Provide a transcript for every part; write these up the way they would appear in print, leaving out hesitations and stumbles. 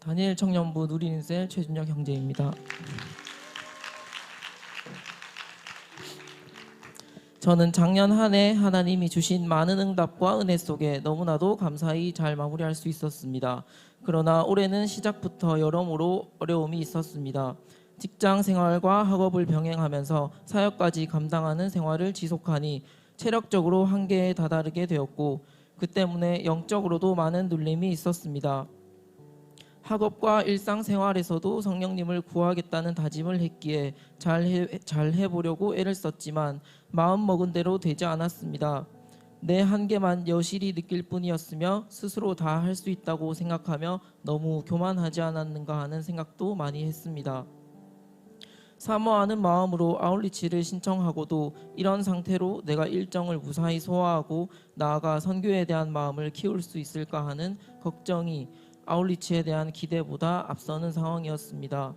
다니엘 청년부 누리는셀 최준혁 형제입니다. 저는 작년 한 해 하나님이 주신 많은 응답과 은혜 속에 너무나도 감사히 잘 마무리할 수 있었습니다. 그러나 올해는 시작부터 여러모로 어려움이 있었습니다. 직장 생활과 학업을 병행하면서 사역까지 감당하는 생활을 지속하니 체력적으로 한계에 다다르게 되었고 그 때문에 영적으로도 많은 눌림이 있었습니다. 학업과 일상생활에서도 성령님을 구하겠다는 다짐을 했기에 잘 해보려고 애를 썼지만 마음먹은 대로 되지 않았습니다. 내 한계만 여실히 느낄 뿐이었으며 스스로 다 할 수 있다고 생각하며 너무 교만하지 않았는가 하는 생각도 많이 했습니다. 사모하는 마음으로 아웃리치를 신청하고도 이런 상태로 내가 일정을 무사히 소화하고 나아가 선교에 대한 마음을 키울 수 있을까 하는 걱정이 아웃리치에 대한 기대보다 앞서는 상황이었습니다.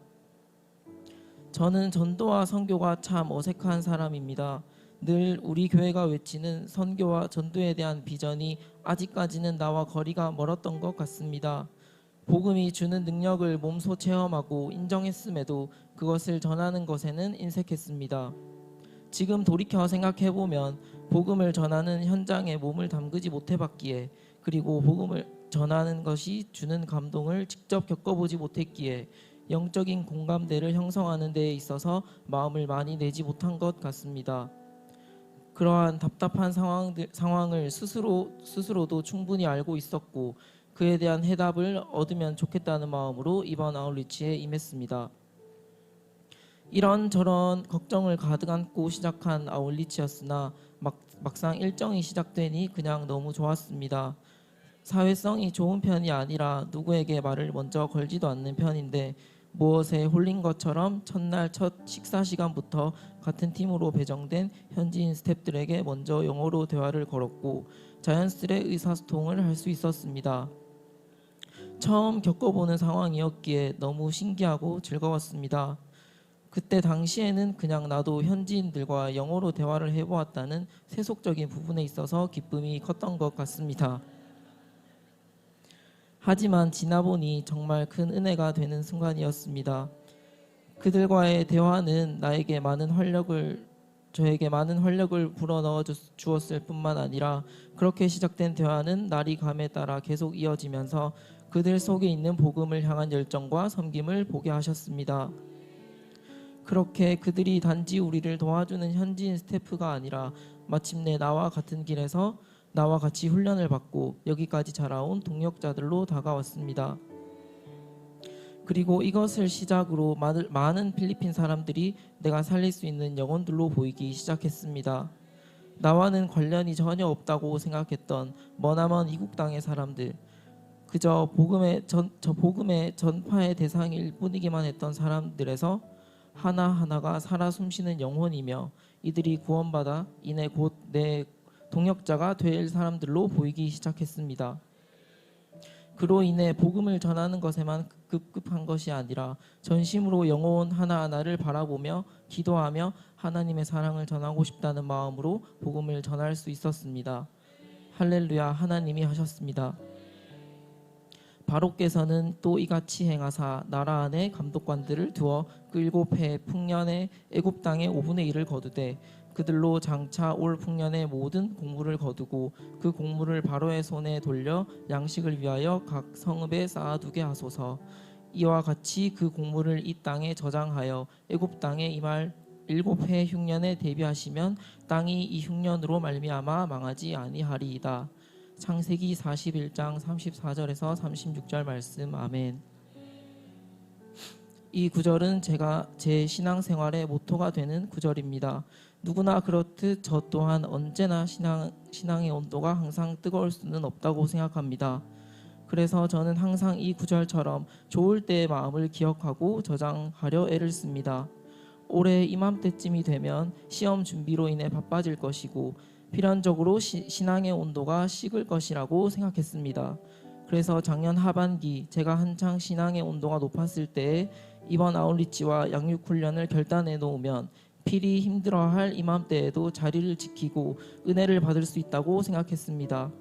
저는 전도와 선교가 참 어색한 사람입니다. 늘 우리 교회가 외치는 선교와 전도에 대한 비전이 아직까지는 나와 거리가 멀었던 것 같습니다. 복음이 주는 능력을 몸소 체험하고 인정했음에도 그것을 전하는 것에는 인색했습니다. 지금 돌이켜 생각해보면 복음을 전하는 현장에 몸을 담그지 못해봤기에 그리고 복음을 전하는 것이 주는 감동을 직접 겪어보지 못했기에 영적인 공감대를 형성하는 데에 있어서 마음을 많이 내지 못한 것 같습니다. 그러한 답답한 상황을 스스로도 충분히 알고 있었고 그에 대한 해답을 얻으면 좋겠다는 마음으로 이번 아웃리치에 임했습니다. 이런저런 걱정을 가득 안고 시작한 아웃리치였으나 막상 일정이 시작되니 그냥 너무 좋았습니다. 사회성이 좋은 편이 아니라 누구에게 말을 먼저 걸지도 않는 편인데 무엇에 홀린 것처럼 첫날 첫 식사 시간부터 같은 팀으로 배정된 현지인 스태프들에게 먼저 영어로 대화를 걸었고 자연스레 의사소통을 할 수 있었습니다. 처음 겪어보는 상황이었기에 너무 신기하고 즐거웠습니다. 그때 당시에는 그냥 나도 현지인들과 영어로 대화를 해보았다는 세속적인 부분에 있어서 기쁨이 컸던 것 같습니다. 하지만 지나보니 정말 큰 은혜가 되는 순간이었습니다. 그들과의 대화는 저에게 많은 활력을 불어넣어 주었을 뿐만 아니라 그렇게 시작된 대화는 날이 감에 따라 계속 이어지면서 그들 속에 있는 복음을 향한 열정과 섬김을 보게 하셨습니다. 그렇게 그들이 단지 우리를 도와주는 현지인 스태프가 아니라 마침내 나와 같은 길에서 나와 같이 훈련을 받고 여기까지 자라온 동역자들로 다가왔습니다. 그리고 이것을 시작으로 많은 필리핀 사람들이 내가 살릴 수 있는 영혼들로 보이기 시작했습니다. 나와는 관련이 전혀 없다고 생각했던 머나먼 이국 땅의 사람들, 그저 복음의 전파의 대상일 뿐이기만 했던 사람들에서 하나하나가 살아 숨쉬는 영혼이며 이들이 구원받아 이내 곧 내 동역자가 될 사람들로 보이기 시작했습니다. 그로 인해 복음을 전하는 것에만 급급한 것이 아니라 전심으로 영혼 하나하나를 바라보며 기도하며 하나님의 사랑을 전하고 싶다는 마음으로 복음을 전할 수 있었습니다. 할렐루야, 하나님이 하셨습니다. 바로께서는 또 이같이 행하사 나라 안에 감독관들을 두어 그 7해 풍년의 애굽 땅의 5분의 1을 거두되 그들로 장차 올 풍년의 모든 곡물을 거두고 그 곡물을 바로의 손에 돌려 양식을 위하여 각 성읍에 쌓아두게 하소서. 이와 같이 그 곡물을 이 땅에 저장하여 애굽 땅에 임할 7해 흉년에 대비하시면 땅이 이 흉년으로 말미암아 망하지 아니하리이다. 창세기 41장 34절에서 36절 말씀. 아멘. 이 구절은 제 신앙생활의 모토가 되는 구절입니다. 누구나 그렇듯 저 또한 언제나 신앙의 온도가 항상 뜨거울 수는 없다고 생각합니다. 그래서 저는 항상 이 구절처럼 좋을 때의 마음을 기억하고 저장하려 애를 씁니다. 올해 이맘때쯤이 되면 시험 준비로 인해 바빠질 것이고 필연적으로 신앙의 온도가 식을 것이라고 생각했습니다. 그래서 작년 하반기 제가 한창 신앙의 온도가 높았을 때에 이번 아울리치와 양육 훈련을 결단해 놓으면 필히 힘들어할 이맘때에도 자리를 지키고 은혜를 받을 수 있다고 생각했습니다.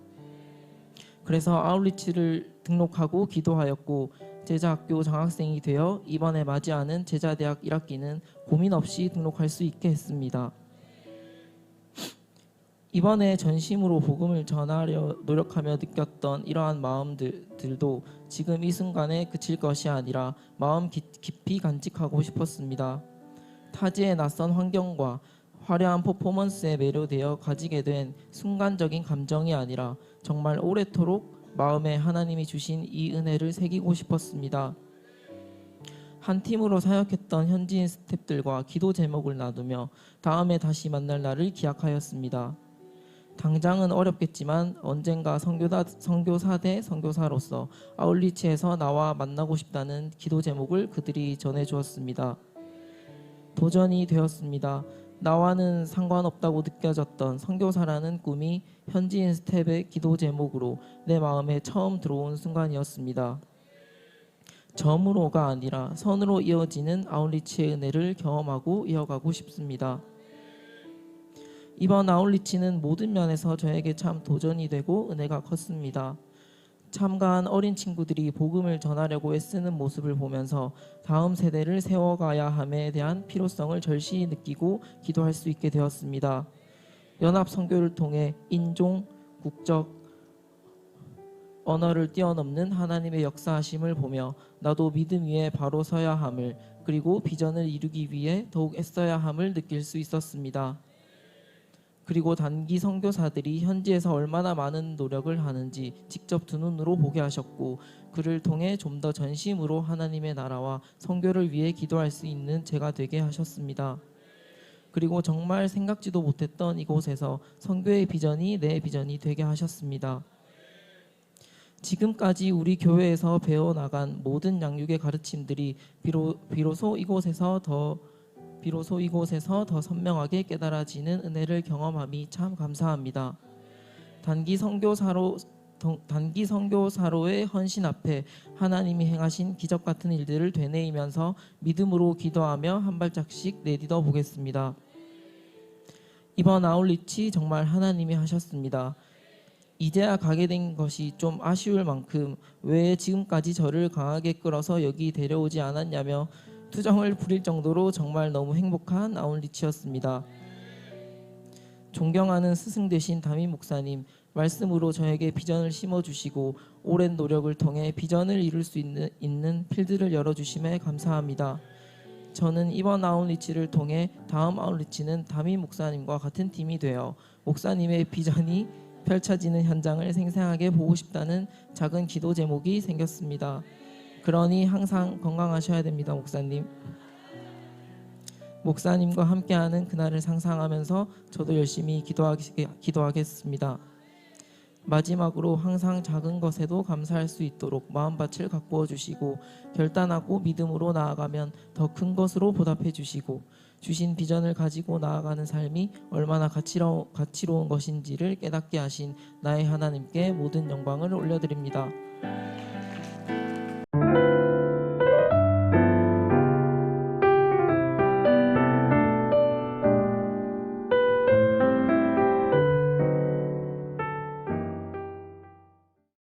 그래서 아울리치를 등록하고 기도하였고 제자학교 장학생이 되어 이번에 맞이하는 제자대학 1학기는 고민 없이 등록할 수 있게 했습니다. 이번에 전심으로 복음을 전하려 노력하며 느꼈던 이러한 마음들도 지금 이 순간에 그칠 것이 아니라 마음 깊이 간직하고 싶었습니다. 타지의 낯선 환경과 화려한 퍼포먼스에 매료되어 가지게 된 순간적인 감정이 아니라 정말 오래도록 마음에 하나님이 주신 이 은혜를 새기고 싶었습니다. 한 팀으로 사역했던 현지인 스태프들과 기도 제목을 나누며 다음에 다시 만날 날을 기약하였습니다. 당장은 어렵겠지만 언젠가 선교사 대 선교사로서 아울리치에서 나와 만나고 싶다는 기도 제목을 그들이 전해주었습니다. 도전이 되었습니다. 나와는 상관없다고 느껴졌던 선교사라는 꿈이 현지인 스텝의 기도 제목으로 내 마음에 처음 들어온 순간이었습니다. 점으로가 아니라 선으로 이어지는 아울리치의 은혜를 경험하고 이어가고 싶습니다. 이번 아울리치는 모든 면에서 저에게 참 도전이 되고 은혜가 컸습니다. 참가한 어린 친구들이 복음을 전하려고 애쓰는 모습을 보면서 다음 세대를 세워가야 함에 대한 필요성을 절실히 느끼고 기도할 수 있게 되었습니다. 연합 선교를 통해 인종, 국적, 언어를 뛰어넘는 하나님의 역사하심을 보며 나도 믿음 위에 바로 서야 함을, 그리고 비전을 이루기 위해 더욱 애써야 함을 느낄 수 있었습니다. 그리고 단기 선교사들이 현지에서 얼마나 많은 노력을 하는지 직접 두 눈으로 보게 하셨고, 그를 통해 좀 더 전심으로 하나님의 나라와 선교를 위해 기도할 수 있는 제가 되게 하셨습니다. 그리고 정말 생각지도 못했던 이곳에서 선교의 비전이 내 비전이 되게 하셨습니다. 지금까지 우리 교회에서 배워나간 모든 양육의 가르침들이 비로소 이곳에서 더 선명하게 깨달아지는 은혜를 경험함이 참 감사합니다. 단기 선교사로의 헌신 앞에 하나님이 행하신 기적 같은 일들을 되뇌이면서 믿음으로 기도하며 한 발짝씩 내딛어 보겠습니다. 이번 아울리치 정말 하나님이 하셨습니다. 이제야 가게 된 것이 좀 아쉬울 만큼 왜 지금까지 저를 강하게 끌어서 여기 데려오지 않았냐며 투정을 부릴 정도로 정말 너무 행복한 아울리치였습니다. 존경하는 스승 되신 담임 목사님, 말씀으로 저에게 비전을 심어주시고 오랜 노력을 통해 비전을 이룰 수 있는 필드를 열어주심에 감사합니다. 저는 이번 아울리치를 통해 다음 아울리치는 담임 목사님과 같은 팀이 되어 목사님의 비전이 펼쳐지는 현장을 생생하게 보고 싶다는 작은 기도 제목이 생겼습니다. 그러니 항상 건강하셔야 됩니다, 목사님. 목사님과 함께하는 그날을 상상하면서 저도 열심히 기도하겠습니다. 마지막으로 항상 작은 것에도 감사할 수 있도록 마음밭을 가꾸어 주시고 결단하고 믿음으로 나아가면 더 큰 것으로 보답해 주시고 주신 비전을 가지고 나아가는 삶이 얼마나 가치로운 것인지를 깨닫게 하신 나의 하나님께 모든 영광을 올려드립니다.